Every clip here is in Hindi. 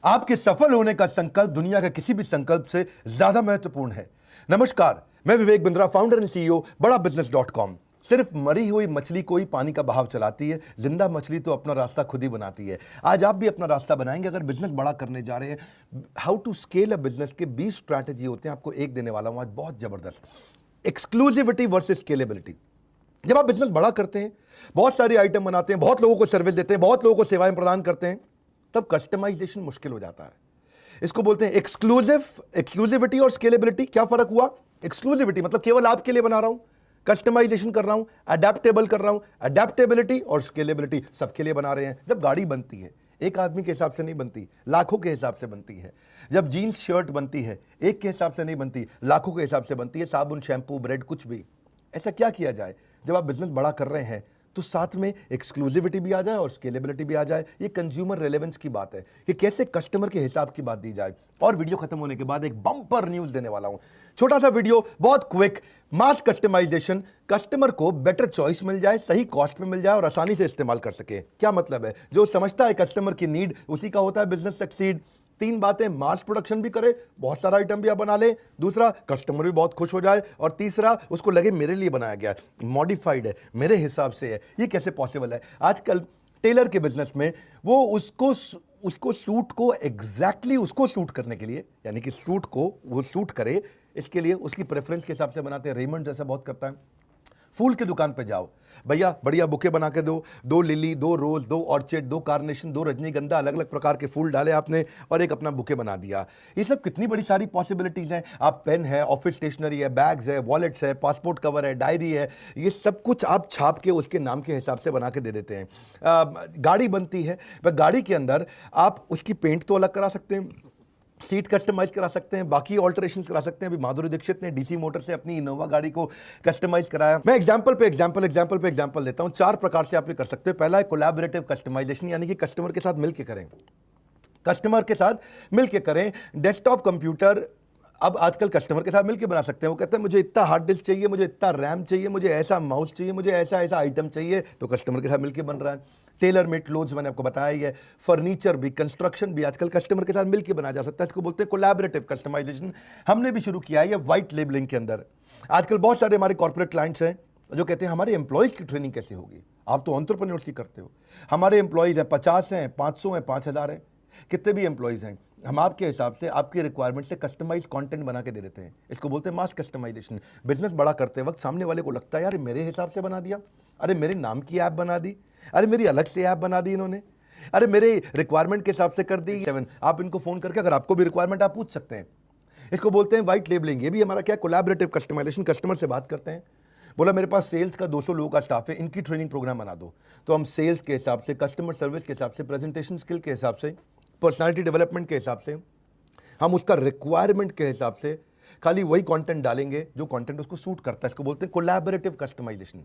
आपके सफल होने का संकल्प दुनिया के किसी भी संकल्प से ज्यादा महत्वपूर्ण है। नमस्कार, मैं Vivek Bindra, founder and CEO बड़ा बिजनेस.com। सिर्फ मरी हुई मछली को ही पानी का बहाव चलाती है, जिंदा मछली तो अपना रास्ता खुद ही बनाती है। आज आप भी अपना रास्ता बनाएंगे अगर बिजनेस बड़ा करने जा रहे हैं। How to scale a business के 20 स्ट्रैटेजी होते हैं, आपको एक देने वाला हूं आज, बहुत जबरदस्त। Exclusivity versus scalability. जब आप बिजनेस बड़ा करते हैं, बहुत सारे आइटम बनाते हैं, बहुत लोगों को सर्विस देते हैं, बहुत लोगों को सेवाएं प्रदान करते हैं, तब कस्टमाइजेशन मुश्किल हो जाता है। इसको बोलते हैं एक्सक्लूसिविटी और स्केलेबिलिटी। क्या फर्क हुआ? एक्सक्लूसिविटी मतलब केवल आपके लिए बना रहा हूं, कस्टमाइजेशन कर रहा हूं, अडेप्टेबल कर रहा हूं, अडेप्टेबिलिटी और स्केलेबिलिटी सबके लिए बना रहे हैं। जब गाड़ी बनती है, एक आदमी के हिसाब से नहीं बनती, लाखों के हिसाब से बनती है। जब जीन्स शर्ट बनती है, एक के हिसाब से नहीं बनती, लाखों के हिसाब से बनती है। साबुन, शैंपू, ब्रेड, कुछ भी। ऐसा क्या किया जाए जब आप बिजनेस बड़ा कर रहे हैं तो साथ में एक्सक्लूसिविटी भी आ जाए और स्केलेबिलिटी भी आ जाए। ये कंज्यूमर रेलेवेंस की बात है कि कैसे कस्टमर के हिसाब की बात दी जाए। और वीडियो खत्म होने के बाद एक बम्पर न्यूज देने वाला हूं, छोटा सा वीडियो, बहुत क्विक। मास कस्टमाइजेशन, कस्टमर को बेटर चॉइस मिल जाए, सही कॉस्ट में मिल जाए और आसानी से इस्तेमाल कर सके। क्या मतलब है? जो समझता है कस्टमर की नीड, उसी का होता है बिजनेस सक्सीड। तीन बातें, मास प्रोडक्शन भी करे, बहुत सारा आइटम भी आप बना ले। दूसरा, कस्टमर भी बहुत खुश हो जाए। और तीसरा, उसको लगे मेरे लिए बनाया गया है, मॉडिफाइड है, मेरे हिसाब से है। ये कैसे पॉसिबल है? आजकल टेलर के बिजनेस में वो उसको सूट को एग्जैक्टली उसको सूट करने के लिए, यानी कि सूट को वो सूट करे, इसके लिए उसकी प्रेफरेंस के हिसाब से बनाते हैं। रेमंड जैसा बहुत करता है। फूल की दुकान पे जाओ, भैया बढ़िया बुके बना के दो, 2 लिली, 2 रोज, 2 ऑर्चिड, 2 कार्नेशन, 2 रजनीगंधा, अलग अलग प्रकार के फूल डाले आपने और एक अपना बुके बना दिया। ये सब कितनी बड़ी सारी पॉसिबिलिटीज हैं। आप पेन है, ऑफिस स्टेशनरी है, बैग्स है, वॉलेट्स है, पासपोर्ट कवर है, डायरी है, ये सब कुछ आप छाप के उसके नाम के हिसाब से बना के दे देते हैं। गाड़ी बनती है, वह गाड़ी के अंदर आप उसकी पेंट तो अलग करा सकते हैं, सीट कस्टमाइज करा सकते हैं, बाकी ऑल्टरेशंस करा सकते हैं। अभी माधुरी दीक्षित ने डीसी मोटर से अपनी इनोवा गाड़ी को कस्टमाइज कराया। मैं एग्जांपल पे एग्जांपल देता हूं। 4 प्रकार से आप ये कर सकते हैं। पहला है कोलैबोरेटिव कस्टमाइजेशन, यानी कि कस्टमर के साथ मिलकर करें। डेस्कटॉप कंप्यूटर अब आजकल कस्टमर के साथ मिलकर बना सकते हैं। वो कहते हैं मुझे इतना हार्ड डिस्क चाहिए, मुझे इतना रैम चाहिए, मुझे ऐसा माउस चाहिए, मुझे ऐसा आइटम चाहिए, तो कस्टमर के साथ मिलकर बन रहा है। टेलर मेड क्लोथ्स मैंने आपको बताया ही है। फर्नीचर भी, कंस्ट्रक्शन भी आजकल कस्टमर के साथ मिलकर बनाया जा सकता है। इसको बोलते हैं कोलैबोरेटिव कस्टमाइजेशन। हमने भी शुरू किया है ये व्हाइट लेबलिंग के अंदर। आजकल बहुत सारे हमारे कॉर्पोरेट क्लाइंट्स हैं जो कहते हैं हमारे एम्प्लॉयज की ट्रेनिंग कैसे होगी? आप तो एंटरप्रेन्योरशिप करते हो। हमारे एम्प्लॉयज हैं 50 हैं, 500 हैं, 5000 हैं, कितने भी एम्प्लॉयज हैं, हम आपके हिसाब से, आपकी रिक्वायरमेंट से कस्टमाइज कंटेंट बना के दे देते हैं। इसको बोलते हैं मास कस्टमाइजेशन। बिजनेस बड़ा करते वक्त सामने वाले को लगता है यार मेरे हिसाब से बना दिया, अरे मेरे नाम की ऐप बना दी, अरे मेरी अलग से ऐप बना दी इन्होंने, अरे मेरे रिक्वायरमेंट के हिसाब से कर दी। 7 आप इनको फोन करके अगर आपको भी रिक्वायरमेंट आप पूछ सकते हैं। इसको बोलते हैं व्हाइट लेबलिंग। ये भी हमारा क्या, कोलैबोरेटिव कस्टमाइजेशन। कस्टमर से बात करते हैं, बोला मेरे पास सेल्स का 200 लोगों का स्टाफ है, इनकी ट्रेनिंग प्रोग्राम बना दो। तो हम सेल्स के हिसाब से, कस्टमर सर्विस के हिसाब से, प्रेजेंटेशन स्किल के हिसाब से, पर्सनालिटी डेवलपमेंट के हिसाब से, हम उसका रिक्वायरमेंट के हिसाब से खाली वही कंटेंट डालेंगे जो कंटेंट उसको सूट करता है। इसको बोलते हैं कोलैबोरेटिव कस्टमाइजेशन।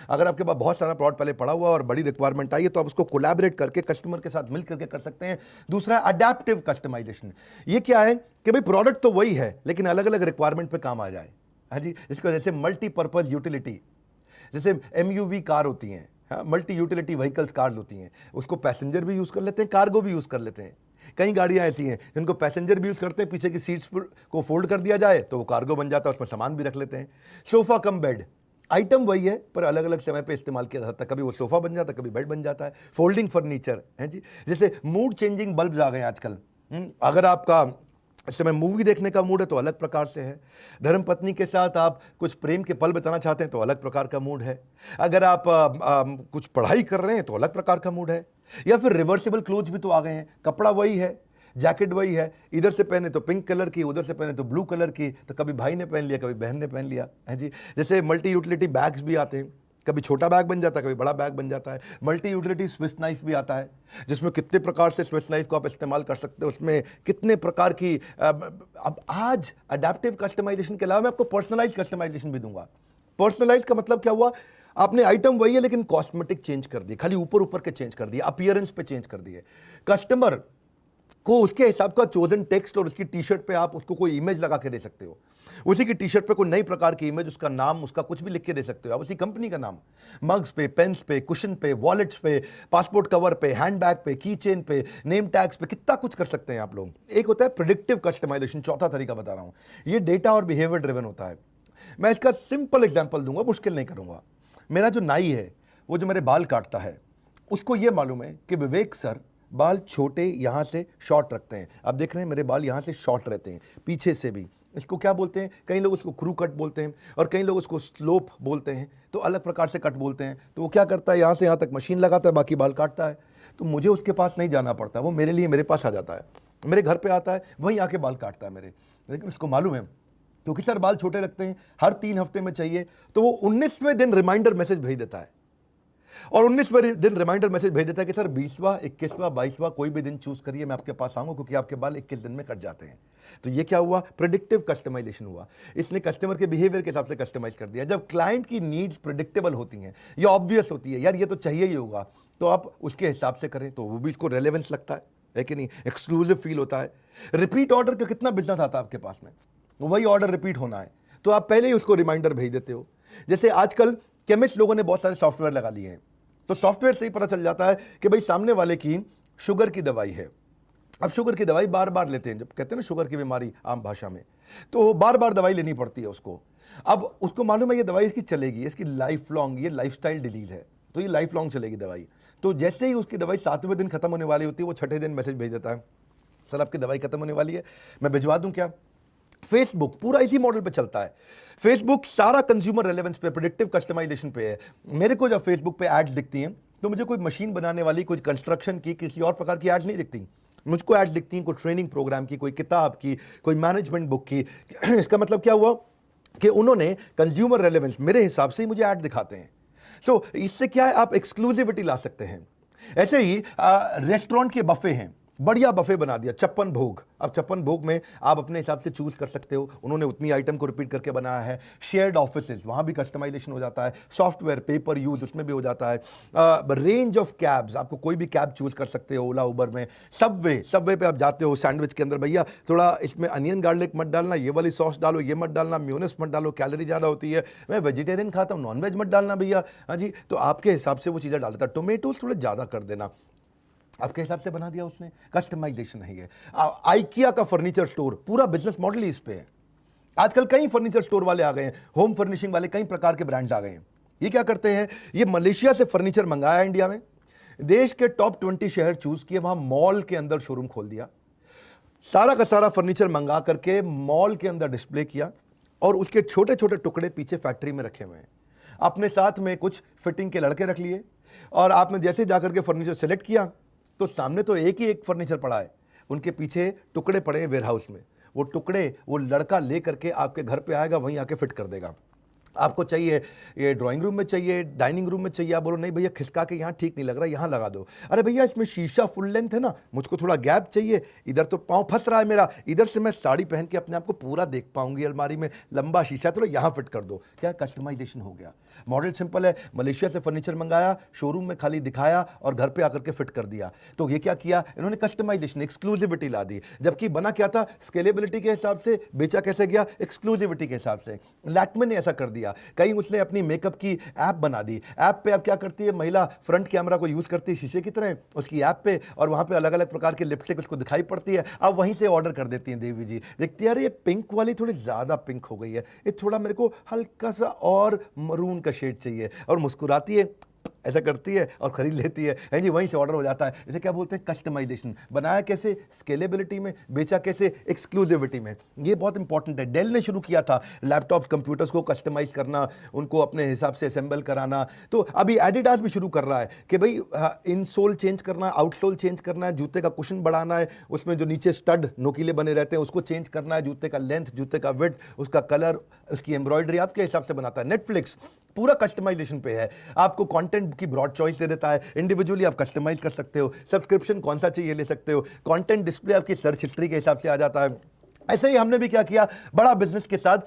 अगर आपके पास बहुत सारा प्रोडक्ट पहले पड़ा हुआ और बड़ी रिक्वायरमेंट आई है तो आप उसको कोलैबोरेट करके कस्टमर के साथ मिल करके कर सकते हैं। दूसरा, अडैप्टिव कस्टमाइजेशन। ये क्या है कि भाई प्रोडक्ट तो वही है लेकिन अलग अलग रिक्वायरमेंट पे काम आ जाए। हाँ जी, इसको जैसे मल्टीपर्पज यूटिलिटी, जैसे एमयूवी कार होती हैं, हाँ, मल्टी यूटिलिटी व्हीकल्स कार होती हैं, उसको पैसेंजर भी यूज कर लेते हैं, कार्गो भी यूज कर लेते हैं। कई गाड़ियां ऐसी हैं जिनको पैसेंजर भी यूज करते हैं, पीछे की सीट्स को फोल्ड कर दिया जाए तो वो कार्गो बन जाता है, उसमें सामान भी रख लेते हैं। सोफा कम बेड, आइटम वही है पर अलग अलग समय पे इस्तेमाल किया जाता है। कभी वो सोफा बन जाता है, कभी बेड बन जाता है। फोल्डिंग फर्नीचर है जी। जैसे मूड चेंजिंग बल्ब आ गए आजकल। अगर आपका इस समय मूवी देखने का मूड है तो अलग प्रकार से है। धर्मपत्नी के साथ आप कुछ प्रेम के पल बिताना चाहते हैं तो अलग प्रकार का मूड है। अगर आप कुछ पढ़ाई कर रहे हैं तो अलग प्रकार का मूड है। या फिर रिवर्सिबल क्लोथ्स भी तो आ गए हैं, कपड़ा वही है, जैकेट वही है, इधर से पहने तो पिंक कलर की, उधर से पहने तो ब्लू कलर की, तो कभी भाई ने पहन लिया, कभी बहन ने पहन लिया है जी। जैसे मल्टी यूटिलिटी बैग्स भी आते हैं, कभी छोटा बैग बन जाता है, कभी बड़ा बैग बन जाता है। मल्टी यूटिलिटी स्विस नाइफ भी आता है, जिसमें कितने प्रकार से स्विस नाइफ को आप इस्तेमाल कर सकते हो, उसमें कितने प्रकार की। अब आज अडैप्टिव कस्टमाइजेशन के अलावा मैं आपको पर्सनलाइज कस्टमाइजेशन भी दूंगा। पर्सनलाइज का मतलब क्या हुआ? आपने आइटम वही है लेकिन कॉस्मेटिक चेंज कर दिए, खाली ऊपर ऊपर के चेंज कर दिए, अपीयरेंस पे चेंज कर दिए। कस्टमर को उसके हिसाब का चोजन टेक्स्ट और उसकी टी शर्ट पे आप उसको कोई इमेज लगा के दे सकते हो। उसी की टी शर्ट पे कोई नई प्रकार की इमेज, उसका नाम, उसका कुछ भी लिख के दे सकते हो आप, उसी कंपनी का नाम, मग्स पे, पेन्स पे, कुशन पे, वॉलेट्स पे, पासपोर्ट कवर पे, हैंडबैग पे, की चेन पे, नेम टैग्स पे, कितना कुछ कर सकते हैं आप लोग। एक होता है प्रिडिक्टिव कस्टमाइजेशन, चौथा तरीका बता रहा हूं, ये डेटा और बिहेवियर ड्रिवन होता है। मैं इसका सिंपल एग्जांपल दूंगा, मुश्किल नहीं करूंगा। मेरा जो नाई है, वो जो मेरे बाल काटता है, उसको ये मालूम है कि विवेक सर बाल छोटे यहां से शॉर्ट रखते हैं। आप देख रहे हैं मेरे बाल यहां से शॉर्ट रहते हैं, पीछे से भी। इसको क्या बोलते हैं? कई लोग उसको क्रू कट बोलते हैं और कई लोग उसको स्लोप बोलते हैं, तो अलग प्रकार से कट बोलते हैं। तो वो क्या करता है, यहाँ से यहाँ तक मशीन लगाता है, बाकी बाल काटता है। तो मुझे उसके पास नहीं जाना पड़ता, वो मेरे लिए मेरे पास आ जाता है, मेरे घर पे आता है, वहीं आके बाल काटता है मेरे। लेकिन उसको मालूम है क्योंकि सर बाल छोटे लगते हैं, हर 3 हफ्ते में चाहिए, तो वो 19वें दिन रिमाइंडर मैसेज भेज देता है। और 19वें दिन रिमाइंडर मैसेज भेज देता है कि सर 20वां, 21वां, 22वां कोई भी दिन चूज करिए, मैं आपके पास आऊंगा, क्योंकि आपके बाल 21 दिन में कट जाते हैं। तो ये क्या हुआ? प्रेडिक्टिव कस्टमाइजेशन हुआ। इसने कस्टमर के बिहेवियर के हिसाब से कस्टमाइज कर दिया। जब क्लाइंट की नीड्स प्रेडिक्टेबल होती हैं, ये ऑब्वियस होती है, यार ये तो चाहिए ही होगा, तो आप उसके हिसाब से करें, तो वो भी इसको रेलेवेंस लगता है कि नहीं, एक्सक्लूसिव फील होता है। रिपीट ऑर्डर का कितना बिजनेस आता है आपके पास में, वही ऑर्डर रिपीट होना है, तो आप पहले ही उसको रिमाइंडर भेज देते हो। जैसे आजकल केमिस्ट लोगों ने बहुत सारे सॉफ्टवेयर लगा लिए हैं, तो सॉफ्टवेयर से ही पता चल जाता है कि भाई सामने वाले की शुगर की दवाई है। अब शुगर की दवाई बार बार लेते हैं, जब कहते हैं ना शुगर की बीमारी आम भाषा में, तो बार बार दवाई लेनी पड़ती है उसको। अब उसको मालूम है ये दवाई इसकी चलेगी, इसकी लाइफ लॉन्ग, ये लाइफस्टाइल डिजीज है, तो ये लाइफ लॉन्ग चलेगी दवाई। तो जैसे ही उसकी दवाई 7वें दिन खत्म होने वाली होती है, वो 6ठे दिन मैसेज भेज देता है, सर आपकी दवाई खत्म होने वाली है, मैं भिजवा दूं क्या? फेसबुक पूरा इसी मॉडल पे चलता है। फेसबुक सारा कंज्यूमर रेलेवेंस पे, प्रेडिक्टिव कस्टमाइजेशन पे है। मेरे को जब फेसबुक पे एड्स दिखती हैं, तो मुझे कोई मशीन बनाने वाली, कोई कंस्ट्रक्शन की, किसी और प्रकार की एड्स नहीं दिखती। मुझको एड्स दिखती हैं कोई ट्रेनिंग प्रोग्राम की, कोई किताब की, कोई मैनेजमेंट बुक की। इसका मतलब क्या हुआ कि उन्होंने कंज्यूमर रेलेवेंस मेरे हिसाब से ही मुझे ऐड दिखाते हैं। सो इससे क्या है, आप एक्सक्लूसिविटी ला सकते हैं। ऐसे ही रेस्टोरेंट के बफे हैं, बढ़िया बफे बना दिया, 56 भोग। अब 56 भोग में आप अपने हिसाब से चूज कर सकते हो, उन्होंने उतनी आइटम को रिपीट करके बनाया है। शेयर्ड ऑफिसेज, वहां भी कस्टमाइजेशन हो जाता है। सॉफ्टवेयर, पेपर यूज, उसमें भी हो जाता है। रेंज ऑफ कैब्स, आपको कोई भी कैब चूज कर सकते हो ओला उबर में। सबवे पे आप जाते हो, सैंडविच के अंदर भैया थोड़ा इसमें अनियन गार्लिक मत डालना, ये वाली सॉस डालो, ये मत डालना, म्योनेस मत डालो, कैलोरी ज़्यादा होती है, मैं वेजिटेरियन खाता हूँ, नॉन वेज मत डालना भैया। हाँ जी, तो आपके हिसाब से वो चीज़ें डाल देता है। टोमेटोज थोड़े ज़्यादा कर देना, आपके हिसाब से बना दिया उसने। कस्टमाइजेशन है ये। आइकिया का फर्नीचर स्टोर, पूरा बिजनेस मॉडल ही इस पे है। आजकल कई फर्नीचर स्टोर वाले आ गए हैं, होम फर्निशिंग वाले कई प्रकार के ब्रांड्स आ गए हैं। ये क्या करते हैं, ये मलेशिया से फर्नीचर मंगाया इंडिया में, देश के टॉप 20 शहर चूज किए, वहां मॉल के अंदर शोरूम खोल दिया, सारा का सारा फर्नीचर मंगा करके मॉल के अंदर डिस्प्ले किया, और उसके छोटे छोटे टुकड़े पीछे फैक्ट्री में रखे हुए हैं। अपने साथ में कुछ फिटिंग के लड़के रख लिए, और आपने जैसे जाकर के फर्नीचर सेलेक्ट किया, तो सामने तो एक ही एक फर्नीचर पड़ा है, उनके पीछे टुकड़े पड़े हैं वेयरहाउस में। वो टुकड़े वो लड़का ले करके आपके घर पे आएगा, वहीं आके फिट कर देगा। आपको चाहिए ये ड्राइंग रूम में चाहिए, डाइनिंग रूम में चाहिए, आप बोलो नहीं भैया खिसका के यहाँ ठीक नहीं लग रहा, यहाँ लगा दो। अरे भैया इसमें शीशा फुल लेंथ है ना, मुझको थोड़ा गैप चाहिए, इधर तो पाँव फंस रहा है मेरा, इधर से मैं साड़ी पहन के अपने आप को पूरा देख पाऊंगी अलमारी में, लंबा शीशा थोड़ा यहाँ फिट कर दो। क्या कस्टमाइजेशन हो गया। मॉडल सिंपल है, मलेशिया से फर्नीचर मंगाया, शोरूम में खाली दिखाया और घर पे आकर के फिट कर दिया। तो ये क्या किया इन्होंने, कस्टमाइजेशन, एक्सक्लूसिविटी ला दी। जबकि बना क्या था, स्केलेबिलिटी के हिसाब से, बेचा कैसे गया, एक्सक्लूसिविटी के हिसाब से। लैक्मे ने ऐसा कर दिया, कहीं उसने अपनी मेकअप की ऐप बना दी। ऐप पे अब क्या करती है महिला, फ्रंट कैमरा को यूज करती है शीशे की तरह उसकी ऐप पे, और वहां पे अलग अलग प्रकार की लिपस्टिक उसको दिखाई पड़ती है। अब वहीं से ऑर्डर कर देती हैं देवी जी, देखती है यार ये पिंक वाली थोड़ी ज्यादा पिंक हो गई है, ये थोड़ा मेरे को हल्का सा और मरून का शेड चाहिए, और मुस्कुराती है, ऐसा करती है और खरीद लेती है जी, वहीं से ऑर्डर हो जाता है। इसे क्या बोलते हैं, कस्टमाइजेशन। बनाया कैसे, स्केलेबिलिटी में, बेचा कैसे, एक्सक्लूसिविटी में। ये बहुत इंपॉर्टेंट है। डेल ने शुरू किया था लैपटॉप कंप्यूटर्स को कस्टमाइज करना, उनको अपने हिसाब से असेंबल कराना। तो अभी एडिडास भी शुरू कर रहा है कि भाई इनसोल चेंज करना, आउटसोल चेंज करना है, जूते का कुशन बढ़ाना है, उसमें जो नीचे स्टड नोकीले बने रहते हैं उसको चेंज करना है, जूते का लेंथ, जूते का विड्थ, उसका कलर, उसकी एम्ब्रॉयडरी आपके हिसाब से बनाता है। नेटफ्लिक्स पूरा कस्टमाइजेशन पे है, आपको कंटेंट की ब्रॉड चॉइस दे देता है, इंडिविजुअली आप कस्टमाइज कर सकते हो, सब्सक्रिप्शन कौन सा चाहिए ले सकते हो, कंटेंट डिस्प्ले आपकी सर्च हिस्ट्री के हिसाब से आ जाता है। ऐसे ही हमने भी क्या किया बड़ा बिजनेस के साथ,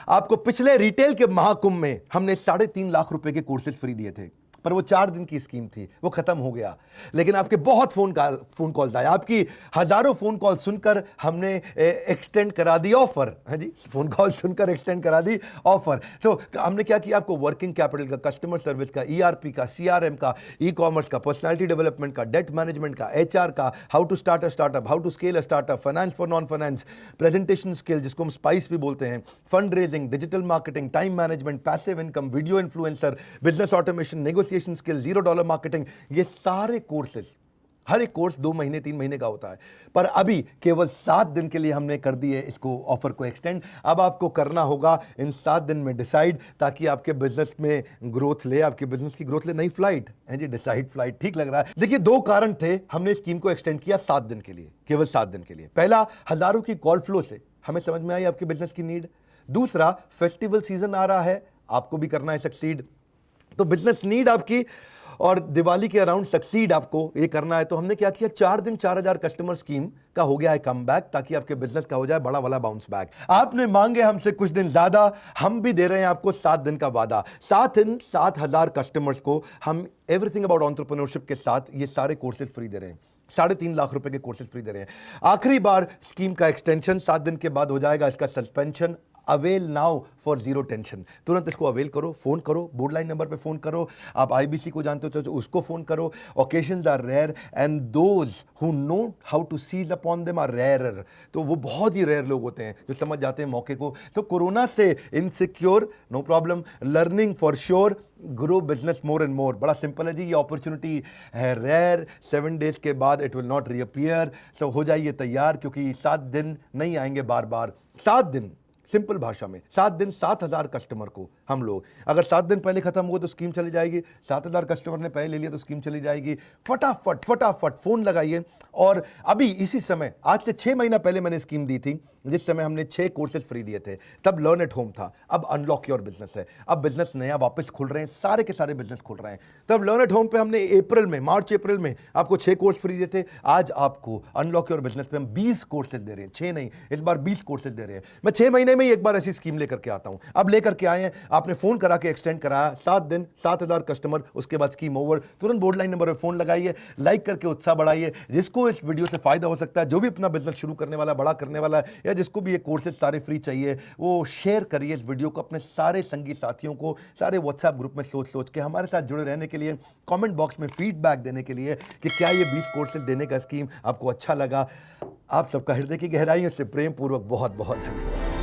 आपको पिछले रिटेल के महाकुंभ में हमने 3.5 लाख रुपए के कोर्सेज फ्री दिए थे। पर वो 4 दिन की स्कीम थी, वो खत्म हो गया। लेकिन आपके बहुत फोन कॉल्स आए, आपकी हजारों फोन कॉल सुनकर हमने एक्सटेंड करा दी ऑफर। हाँ जी, फोन कॉल सुनकर एक्सटेंड करा दी ऑफर। तो हमने क्या किया, आपको वर्किंग कैपिटल का, कस्टमर सर्विस का, ERP का, CRM का, ई-कॉमर्स का, पर्सनालिटी डेवलपमेंट का, डेट मैनेजमेंट का, HR का, how to start a startup, how to scale a startup, finance for non finance, presentation skill जिसको हम स्पाइस भी बोलते हैं, fund raising, digital marketing, time management, passive income, video influencer, business automation, negotiation skill, $0 marketing, ये सारे कोर्सेज, हर एक कोर्स 2 महीने 3 महीने का होता है, पर अभी केवल 7 दिन के लिए हमने कर दिए इसको ऑफर को एक्सटेंड। अब आपको करना होगा इन 7 दिन में डिसाइड, ताकि आपके बिजनेस में ग्रोथ ले, आपके बिजनेस की ग्रोथ ले। नई फ्लाइट है जी, डिसाइड फ्लाइट, ठीक लग रहा है। देखिए 2 कारण थे हमने स्कीम को एक्सटेंड किया 7 दिन के लिए, केवल 7 दिन के लिए। पहला, हजारों की कॉल फ्लो से हमें समझ में आई आपके बिजनेस की नीड। दूसरा, फेस्टिवल सीजन आ रहा है, आपको भी करना है सक्सीड, तो बिजनेस नीड आपकी, और दिवाली के अराउंड सक्सीड आपको ये करना है। तो हमने क्या किया, 4 दिन 4000 कस्टमर स्कीम का हो गया है कम बैक, ताकि आपके बिजनेस का हो जाए बड़ा वाला बाउंस बैक। आपने मांगे हमसे कुछ दिन ज्यादा, हम भी दे रहे हैं आपको 7 दिन का वादा। 7 दिन 7000 कस्टमर्स को हम एवरीथिंग अबाउट एंटरप्रेन्योरशिप के साथ ये सारे कोर्सेज फ्री दे रहे हैं। 3.5 लाख रुपए के कोर्सेज फ्री दे रहे हैं। आखिरी बार स्कीम का एक्सटेंशन 7 दिन के बाद हो जाएगा, इसका suspension. Avail now for zero tension, तुरंत इसको अवेल करो, फोन करो, बोर्ड लाइन नंबर पे फोन करो। आप IBC को जानते हो तो उसको फोन करो। Occasions are rare and those who know how to seize upon them are rarer. तो वो बहुत ही रेयर लोग होते हैं जो समझ जाते हैं मौके को। सो कोरोना से insecure, no problem, learning for sure, grow business more and more. बड़ा सिंपल है जी, ये अपॉर्चुनिटी है रेयर, 7 डेज के बाद इट विल नॉट रीअपियर। सो हो जाइए तैयार, क्योंकि 7 दिन नहीं आएंगे बार बार। 7 दिन, सिंपल भाषा में 7 दिन 7000 कस्टमर को हम लोग, अगर 7 दिन पहले खत्म हुआ तो स्कीम चली जाएगी, 7000 कस्टमर ने पहले ले लिया तो स्कीम चली जाएगी। फटाफट फटाफट फोन लगाइए। और अभी इसी समय, आज से 6 महीना पहले मैंने स्कीम दी थी, जिस समय हमने 6 कोर्सेज फ्री दिए थे, तब लर्न एट होम था। अब अनलॉक योर बिजनेस है, अब बिजनेस नया वापस खुल रहे हैं, सारे के सारे बिजनेस खुल रहे हैं। तब लर्न एट होम पे हमने अप्रैल में, मार्च अप्रैल में आपको 6 कोर्स फ्री दिए थे। आज आपको अनलॉक योर बिजनेस पे हम 20 कोर्सेज दे रहे हैं, 6 नहीं, इस बार 20 कोर्सेज दे रहे हैं। मैं 6 महीने में ही एक बार ऐसी स्कीम लेकर के आता हूं। अब लेकर के आए हैं, आपने फोन करा के एक्सटेंड कराया, 7 दिन 7000 कस्टमर, उसके बाद स्कीम ओवर। तुरंत बोर्ड लाइन नंबर पर फोन लगाइए, लाइक करके उत्साह बढ़ाइए। जिसको इस वीडियो से फायदा हो सकता है, जो भी अपना बिजनेस शुरू करने वाला, बड़ा करने वाला है, या जिसको भी ये कोर्सेज सारे फ्री चाहिए, वो शेयर करिए इस वीडियो को अपने सारे संगी साथियों को, सारे व्हाट्सएप ग्रुप में सोच के हमारे साथ जुड़े रहने के लिए, कमेंट बॉक्स में फीडबैक देने के लिए कि क्या ये 20 कोर्सेज देने का स्कीम आपको अच्छा लगा। आप सबका हृदय की गहराइयों से प्रेम पूर्वक बहुत बहुत धन्यवाद।